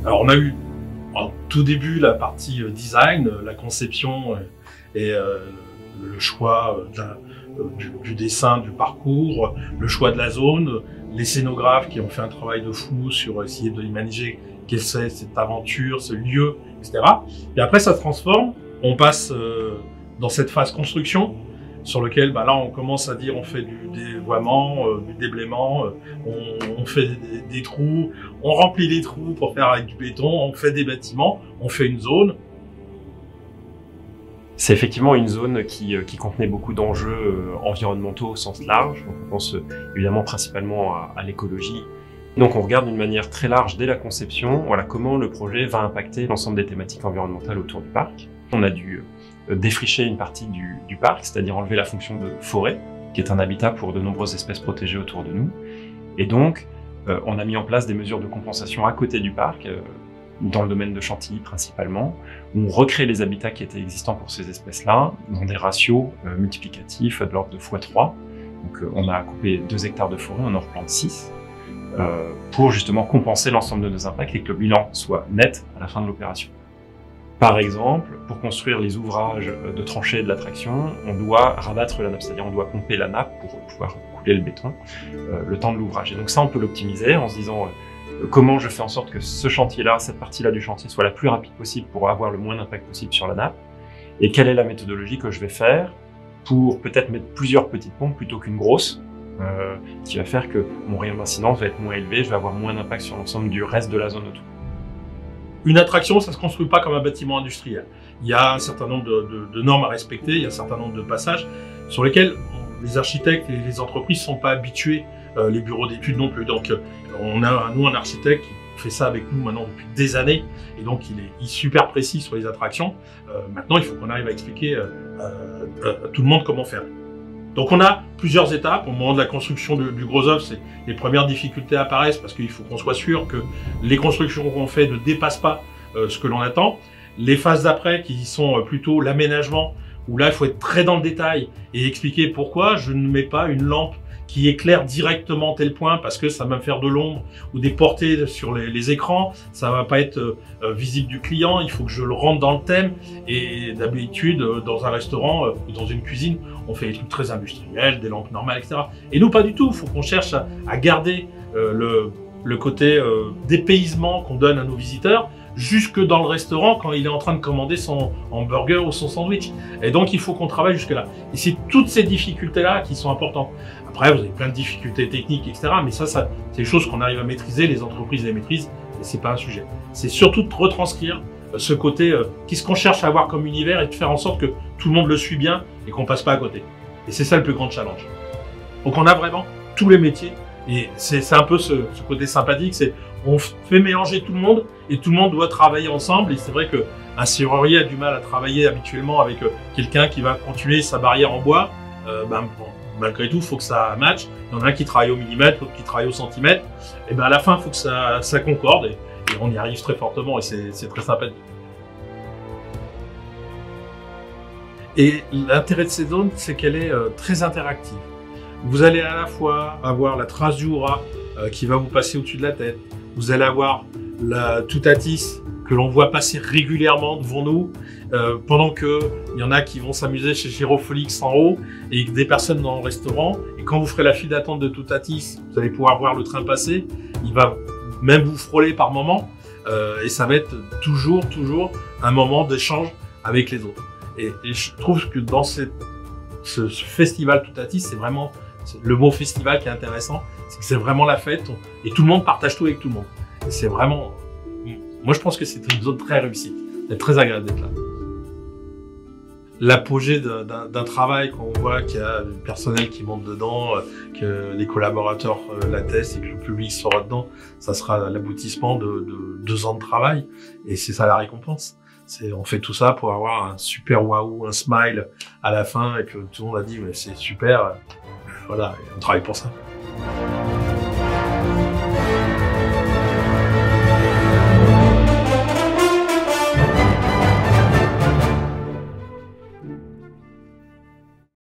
Alors on a eu en tout début la partie design, la conception et le choix du dessin, du parcours, le choix de la zone, les scénographes qui ont fait un travail de fou sur essayer de imaginer quelle c'est cette aventure, ce lieu, etc. Et après ça se transforme, on passe dans cette phase construction, sur lequel là on commence à dire on fait du dévoiement, du déblaiement, on fait des trous, on remplit les trous pour faire avec du béton, on fait des bâtiments, on fait une zone. C'est effectivement une zone qui contenait beaucoup d'enjeux environnementaux au sens large. Donc on pense évidemment principalement à l'écologie. Donc on regarde d'une manière très large dès la conception, voilà, comment le projet va impacter l'ensemble des thématiques environnementales autour du parc. On a dû défricher une partie du parc, c'est-à-dire enlever la fonction de forêt, qui est un habitat pour de nombreuses espèces protégées autour de nous. Et donc, on a mis en place des mesures de compensation à côté du parc, dans le domaine de Chantilly principalement, où on recrée les habitats qui étaient existants pour ces espèces-là, dans des ratios multiplicatifs de l'ordre de x3. Donc on a coupé 2 hectares de forêt, on en replante 6, pour justement compenser l'ensemble de nos impacts et que le bilan soit net à la fin de l'opération. Par exemple, pour construire les ouvrages de tranchées de l'attraction, on doit rabattre la nappe, c'est-à-dire on doit pomper la nappe pour pouvoir couler le béton le temps de l'ouvrage. Et donc ça, on peut l'optimiser en se disant comment je fais en sorte que ce chantier-là, cette partie-là du chantier soit la plus rapide possible pour avoir le moins d'impact possible sur la nappe, et quelle est la méthodologie que je vais faire pour peut-être mettre plusieurs petites pompes plutôt qu'une grosse, qui va faire que mon rayon d'incidence va être moins élevé, je vais avoir moins d'impact sur l'ensemble du reste de la zone autour. Une attraction, ça se construit pas comme un bâtiment industriel. Il y a un certain nombre de normes à respecter, il y a un certain nombre de passages sur lesquels les architectes et les entreprises sont pas habitués, les bureaux d'études non plus. Donc on a nous un architecte qui fait ça avec nous maintenant depuis des années et donc il est super précis sur les attractions. Maintenant il faut qu'on arrive à expliquer à tout le monde comment faire. Donc on a plusieurs étapes. Au moment de la construction du gros œuvre, les premières difficultés apparaissent parce qu'il faut qu'on soit sûr que les constructions qu'on fait ne dépassent pas ce que l'on attend. Les phases d'après qui sont plutôt l'aménagement, où là il faut être très dans le détail et expliquer pourquoi je ne mets pas une lampe qui éclaire directement tel point parce que ça va me faire de l'ombre ou des portées sur les écrans, ça va pas être visible du client, il faut que je le rentre dans le thème. Et d'habitude, dans un restaurant ou dans une cuisine, on fait des trucs très industriels, des lampes normales, etc. Et nous, pas du tout, il faut qu'on cherche à garder le côté dépaysement qu'on donne à nos visiteurs, jusque dans le restaurant quand il est en train de commander son hamburger ou son sandwich. Et donc, il faut qu'on travaille jusque-là. Et c'est toutes ces difficultés-là qui sont importantes. Après, vous avez plein de difficultés techniques, etc. Mais ça c'est des choses qu'on arrive à maîtriser, les entreprises les maîtrisent, et c'est pas un sujet. C'est surtout de retranscrire ce côté, qu'est-ce qu'on cherche à avoir comme univers et de faire en sorte que tout le monde le suit bien et qu'on passe pas à côté. Et c'est ça le plus grand challenge. Donc on a vraiment tous les métiers, et c'est un peu ce côté sympathique, c'est on fait mélanger tout le monde et tout le monde doit travailler ensemble. Et c'est vrai que un serrurier a du mal à travailler habituellement avec quelqu'un qui va continuer sa barrière en bois. Malgré tout, il faut que ça matche. Il y en a un qui travaille au millimètre, l'autre qui travaille au centimètre. Et à la fin, il faut que ça concorde et on y arrive très fortement et c'est très sympathique. Et l'intérêt de ces zones, c'est qu'elle est très interactive. Vous allez à la fois avoir la trace du hurrah qui va vous passer au-dessus de la tête. Vous allez avoir la Toutatis que l'on voit passer régulièrement devant nous, pendant que il y en a qui vont s'amuser chez Giroflix en haut et des personnes dans le restaurant. Et quand vous ferez la file d'attente de Toutatis, vous allez pouvoir voir le train passer. Il va même vous frôler par moment, et ça va être toujours un moment d'échange avec les autres. Et je trouve que dans ce festival Toutatis, c'est vraiment le mot festival qui est intéressant, c'est que c'est vraiment la fête et tout le monde partage tout avec tout le monde. Et c'est vraiment, moi je pense que c'est une zone très réussie, c'est très agréable d'être là. L'apogée d'un travail, quand on voit qu'il y a du personnel qui monte dedans, que les collaborateurs l'attestent et que le public sera dedans, ça sera l'aboutissement de 2 ans de travail et c'est ça la récompense. On fait tout ça pour avoir un super waouh, un smile à la fin et que tout le monde a dit mais c'est super, voilà, et on travaille pour ça.